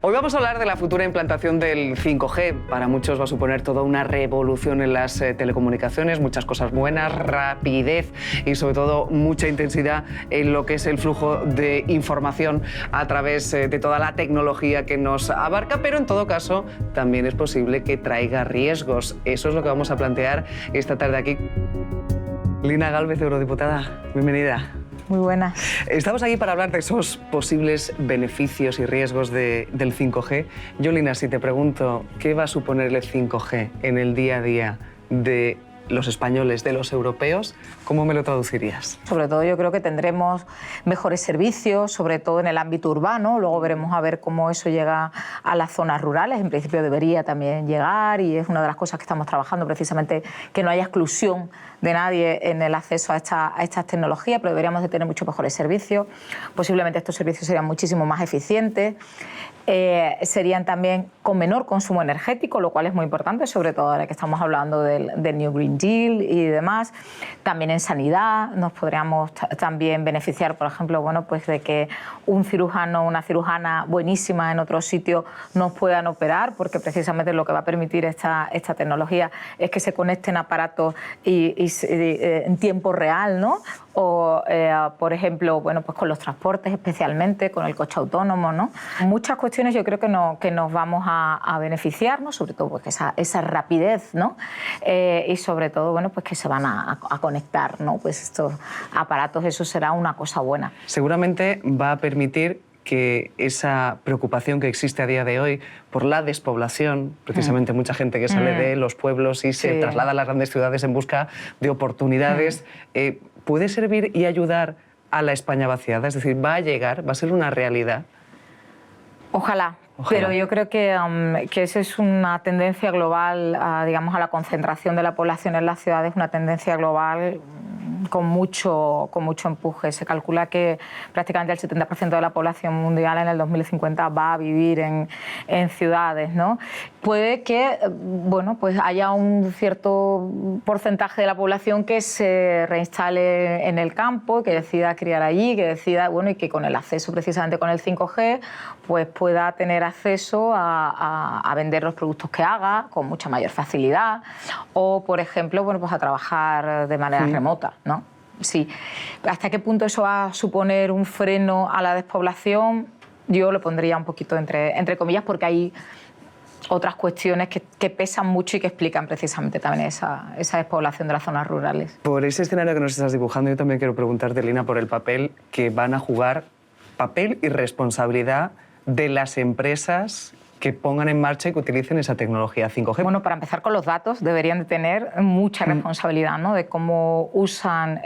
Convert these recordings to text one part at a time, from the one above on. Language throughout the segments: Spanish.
Hoy vamos a hablar de la futura implantación del 5G. Para muchos va a suponer toda una revolución en las telecomunicaciones, muchas cosas buenas, rapidez y sobre todo mucha intensidad en lo que es el flujo de información a través de toda la tecnología que nos abarca, pero en todo caso también es posible que traiga riesgos. Eso es lo que vamos a plantear esta tarde aquí. Lina Gálvez, eurodiputada, bienvenida. Muy buenas. Estamos aquí para hablar de esos posibles beneficios y riesgos del 5G. Yo, Lina, si te pregunto, ¿qué va a suponer el 5G en el día a día de los españoles, de los europeos? ¿Cómo me lo traducirías? Sobre todo yo creo que tendremos mejores servicios, sobre todo en el ámbito urbano. Luego veremos a ver cómo eso llega a las zonas rurales. En principio debería también llegar y es una de las cosas que estamos trabajando, precisamente que no haya exclusión de nadie en el acceso a estas tecnologías, pero deberíamos de tener muchos mejores servicios. Posiblemente estos servicios serían muchísimo más eficientes. Serían también con menor consumo energético, lo cual es muy importante, sobre todo ahora que estamos hablando del New Green Deal y demás. También en sanidad nos podríamos también beneficiar, por ejemplo, bueno, pues de que un cirujano o una cirujana buenísima en otro sitio nos puedan operar, porque precisamente lo que va a permitir esta tecnología es que se conecten aparatos en tiempo real, ¿no? O, por ejemplo, bueno, pues con los transportes especialmente, con el coche autónomo, ¿no? Muchas cuestiones yo creo que nos vamos a beneficiar, ¿no? Sobre todo pues esa rapidez, ¿no? Y sobre todo, bueno, pues que se van a conectar, ¿no? Pues estos aparatos, eso será una cosa buena. Seguramente va a permitir que esa preocupación que existe a día de hoy por la despoblación, precisamente mucha gente que sale de los pueblos y se traslada a las grandes ciudades en busca de oportunidades, ¿puede servir y ayudar a la España vaciada? Es decir, ¿va a llegar? ¿Va a ser una realidad? Ojalá. Pero yo creo que esa es una tendencia global, digamos, a la concentración de la población en las ciudades, una tendencia global con mucho empuje. Se calcula que prácticamente el 70% de la población mundial en el 2050 va a vivir en ciudades, ¿no? Puede que, bueno, pues haya un cierto porcentaje de la población que se reinstale en el campo, que decida criar allí, que decida, bueno, y que con el acceso precisamente con el 5G, pues pueda tener acceso a vender los productos que haga con mucha mayor facilidad o, por ejemplo, bueno, pues a trabajar de manera remota, ¿no? Sí. ¿Hasta qué punto eso va a suponer un freno a la despoblación? Yo lo pondría un poquito entre comillas, porque hay otras cuestiones que pesan mucho y que explican precisamente también esa despoblación de las zonas rurales. Por ese escenario que nos estás dibujando, yo también quiero preguntarte, Lina, por el papel que van a jugar, papel y responsabilidad de las empresas que pongan en marcha y que utilicen esa tecnología 5G. Bueno, para empezar con los datos, deberían de tener mucha responsabilidad, ¿no? De cómo usan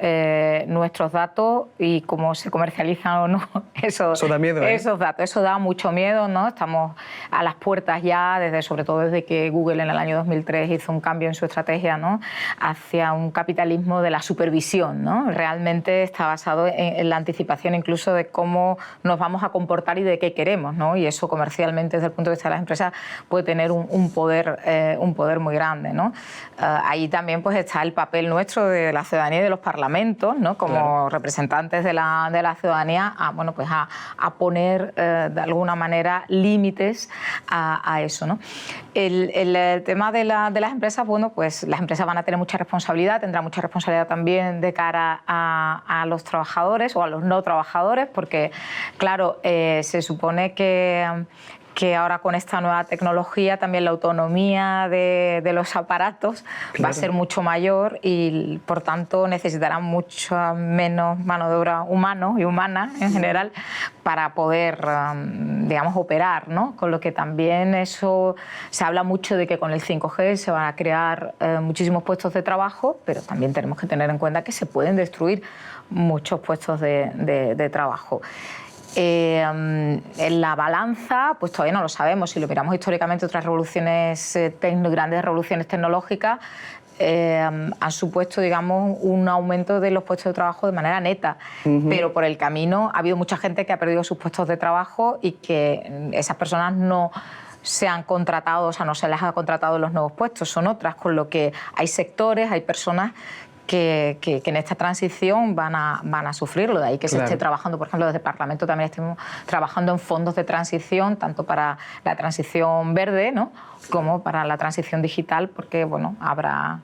nuestros datos y cómo se comercializan o no eso da miedo, esos datos. Eso da mucho miedo, ¿no? Estamos a las puertas ya, sobre todo desde que Google en el año 2003 hizo un cambio en su estrategia, ¿no? Hacia un capitalismo de la supervisión, ¿no? Realmente está basado en la anticipación incluso de cómo nos vamos a comportar y de qué queremos, ¿no? Y eso comercialmente, desde el punto de vista de las empresas, puede tener un poder muy grande, ¿no? Ahí también pues está el papel nuestro de la ciudadanía y de los parlamentos, ¿no? Como representantes de la ciudadanía, bueno, pues a poner de alguna manera límites a eso, ¿no? El tema de las empresas, bueno, pues las empresas van a tener mucha responsabilidad, tendrán mucha responsabilidad también de cara a los trabajadores o a los no trabajadores, porque, claro, se supone que ahora con esta nueva tecnología también la autonomía de los aparatos va a ser mucho mayor y por tanto necesitarán mucha menos mano de obra humana en general para poder, digamos, operar, ¿no? Con lo que también eso se habla mucho de que con el 5G se van a crear muchísimos puestos de trabajo, pero también tenemos que tener en cuenta que se pueden destruir muchos puestos de trabajo. En la balanza, pues todavía no lo sabemos. Si lo miramos históricamente, otras revoluciones, grandes revoluciones tecnológicas han supuesto, digamos, un aumento de los puestos de trabajo de manera neta. Pero por el camino ha habido mucha gente que ha perdido sus puestos de trabajo y que esas personas no se han contratado, o sea, no se les ha contratado los nuevos puestos, son otras, con lo que hay sectores, hay personas que en esta transición van a sufrirlo. De ahí que se esté trabajando, por ejemplo, desde el Parlamento también estemos trabajando en fondos de transición, tanto para la transición verde, ¿no?, como para la transición digital, porque bueno, habrá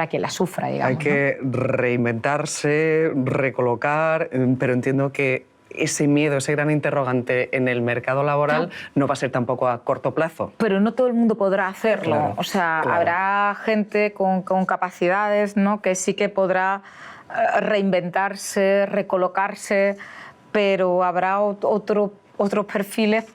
quien la sufra, digamos. Hay que reinventarse, recolocar, pero entiendo que ese miedo, ese gran interrogante en el mercado laboral no va a ser tampoco a corto plazo. Pero no todo el mundo podrá hacerlo. O sea, habrá gente con capacidades, ¿no?, que sí que podrá reinventarse, recolocarse, pero habrá otros perfiles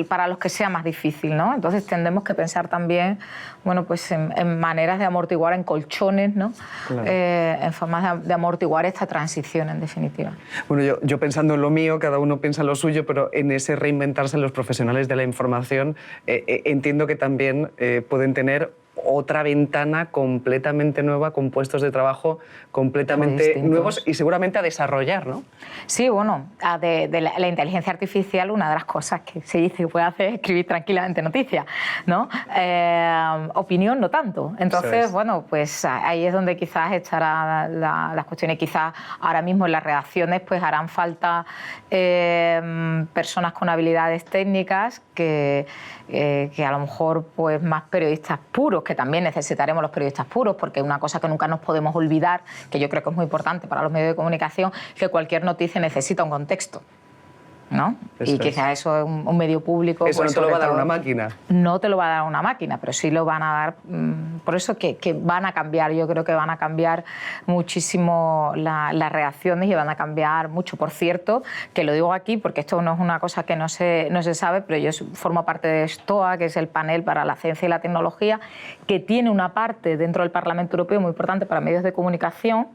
para los que sea más difícil, ¿no? Entonces tendremos que pensar también, bueno, pues en maneras de amortiguar, en colchones, ¿no? En formas de amortiguar esta transición, en definitiva. Bueno, yo pensando en lo mío, cada uno piensa en lo suyo, pero en ese reinventarse los profesionales de la información entiendo que también pueden tener otra ventana completamente nueva, con puestos de trabajo completamente nuevos y seguramente a desarrollar, ¿no? Sí, bueno, de la inteligencia artificial, una de las cosas que se dice que puede hacer es escribir tranquilamente noticias, ¿no? Opinión no tanto. Entonces, bueno, pues ahí es donde quizás estará las cuestiones. Quizás ahora mismo en las redacciones pues harán falta personas con habilidades técnicas que a lo mejor pues más periodistas puros, que también necesitaremos los periodistas puros, porque una cosa que nunca nos podemos olvidar, que yo creo que es muy importante para los medios de comunicación, que cualquier noticia necesita un contexto, ¿no? Y quizás eso es un medio público. Eso pues, no te lo va a dar una máquina. No te lo va a dar una máquina, pero sí lo van a dar. Por eso que van a cambiar. Yo creo que van a cambiar muchísimo las reacciones y van a cambiar mucho. Por cierto, que lo digo aquí porque esto no es una cosa que no se sabe, pero yo formo parte de STOA, que es el panel para la ciencia y la tecnología, que tiene una parte dentro del Parlamento Europeo muy importante para medios de comunicación,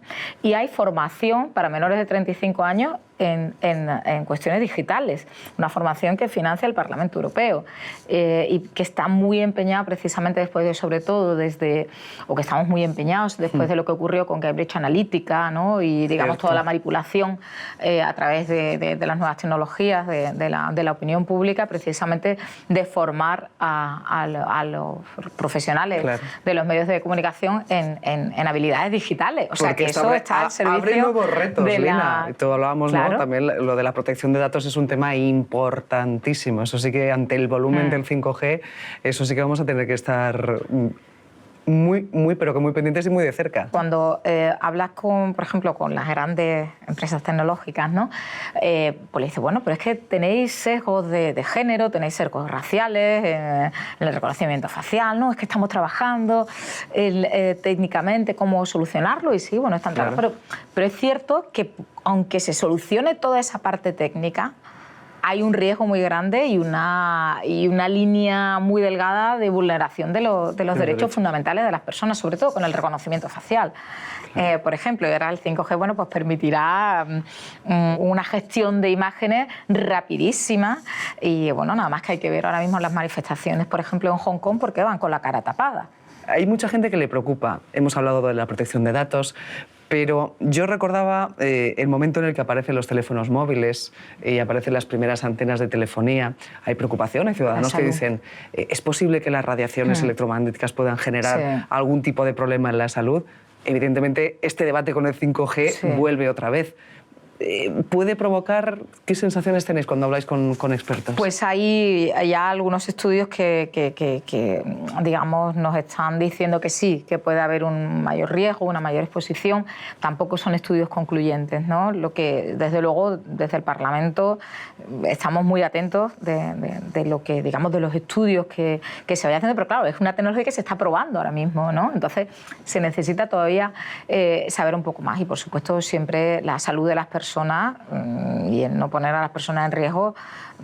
y hay formación para menores de 35 años en cuestiones digitales, una formación que financia el Parlamento Europeo y que está muy empeñada precisamente después de, sobre todo que estamos muy empeñados después de lo que ocurrió con Cambridge Analytica, ¿no? Y digamos toda la manipulación a través de las nuevas tecnologías de la opinión pública, precisamente de formar a los profesionales de los medios de comunicación en habilidades digitales. O sea, que eso está al servicio. Abre nuevos retos, Lina. Todo hablábamos, ¿no? También lo de la protección de datos es un tema importantísimo. Eso sí que ante el volumen del 5G, eso sí que vamos a tener que estar pero que muy pendientes y muy de cerca. Cuando hablas por ejemplo, con las grandes empresas tecnológicas, ¿no? Pues le dices, bueno, pero es que tenéis sesgos de género, tenéis sesgos raciales en el reconocimiento facial, ¿no? Es que estamos trabajando técnicamente cómo solucionarlo, y sí, bueno, están claro. Pero es cierto que aunque se solucione toda esa parte técnica, hay un riesgo muy grande y una línea muy delgada de vulneración de los derechos fundamentales de las personas, sobre todo con el reconocimiento facial. Por ejemplo, ahora el 5G, bueno, pues permitirá una gestión de imágenes rapidísima, y bueno, nada más que hay que ver ahora mismo las manifestaciones, por ejemplo, en Hong Kong, porque van con la cara tapada. Hay mucha gente que le preocupa. Hemos hablado de la protección de datos, pero yo recordaba el momento en el que aparecen los teléfonos móviles y aparecen las primeras antenas de telefonía. Hay preocupación, hay ciudadanos que dicen ¿es posible que las radiaciones electromagnéticas puedan generar algún tipo de problema en la salud? Evidentemente, este debate con el 5G vuelve otra vez. ¿Puede provocar? ¿Qué sensaciones tenéis cuando habláis con expertos? Pues hay ya algunos estudios que digamos, nos están diciendo que sí, que puede haber un mayor riesgo, una mayor exposición. Tampoco son estudios concluyentes, ¿no? Lo que, desde luego, desde el Parlamento estamos muy atentos de lo que, digamos, de los estudios que se vayan haciendo, pero claro, es una tecnología que se está probando ahora mismo, ¿no? Entonces se necesita todavía saber un poco más, y por supuesto siempre la salud de las personas y el no poner a las personas en riesgo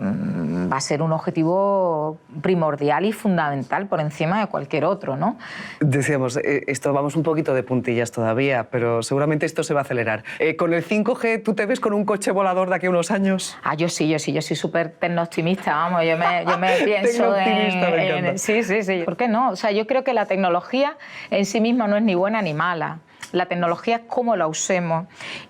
va a ser un objetivo primordial y fundamental por encima de cualquier otro, ¿no? Decíamos, esto vamos un poquito de puntillas todavía, pero seguramente esto se va a acelerar. ¿Con el 5G tú te ves con un coche volador de aquí a unos años? Yo sí, yo soy súper tecnooptimista, vamos, yo me pienso en... Sí. ¿Por qué no? O sea, yo creo que la tecnología en sí misma no es ni buena ni mala. La tecnología es cómo la usemos,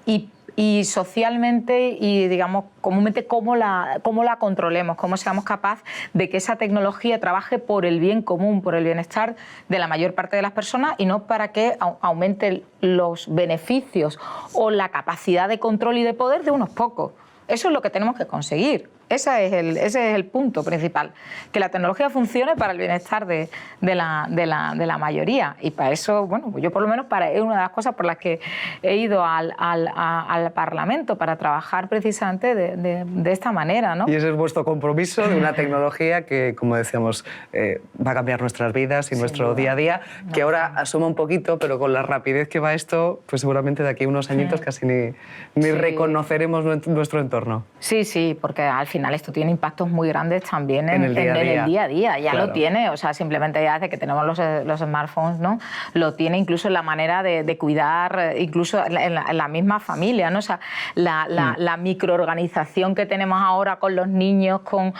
y y socialmente y, digamos, comúnmente cómo la controlemos, cómo seamos capaces de que esa tecnología trabaje por el bien común, por el bienestar de la mayor parte de las personas y no para que aumente los beneficios o la capacidad de control y de poder de unos pocos. Eso es lo que tenemos que conseguir. Ese es el punto principal, que la tecnología funcione para el bienestar de la mayoría. Y para eso, bueno, yo por lo menos es una de las cosas por las que he ido al Parlamento, para trabajar precisamente de esta manera, ¿no? Y ese es vuestro compromiso de una tecnología que, como decíamos, va a cambiar nuestras vidas y nuestro día a día, que ahora asoma un poquito, pero con la rapidez que va esto, pues seguramente de aquí a unos añitos casi ni reconoceremos nuestro entorno. Sí, porque al final esto tiene impactos muy grandes también en el día a día. Ya claro. Lo tiene, o sea, simplemente ya desde que tenemos los smartphones, ¿no? Lo tiene incluso en la manera de cuidar, incluso en la misma familia, ¿no? O sea, la microorganización que tenemos ahora con los niños, con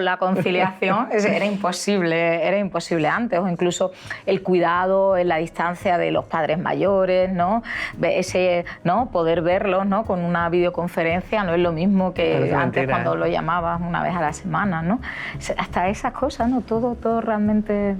la conciliación, era imposible antes, o incluso el cuidado en la distancia de los padres mayores, ¿no? ¿no? Poder verlos, ¿no? Con una videoconferencia no es lo mismo que antes cuando lo llamabas una vez a la semana, ¿no? Hasta esas cosas, ¿no? Todo realmente...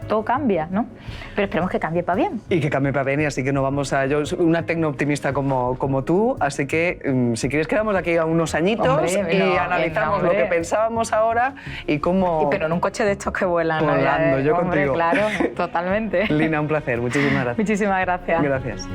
todo cambia, ¿no? Pero esperemos que cambie para bien. Y que cambie para bien, y así que no vamos a... Yo soy una tecno-optimista como tú, así que si quieres quedamos aquí a unos añitos y analizamos lo que pensábamos ahora y cómo... Pero en un coche de estos que vuelan. Volando, yo contigo. Claro, totalmente. Lina, un placer. Muchísimas gracias. Muchísimas gracias. Gracias.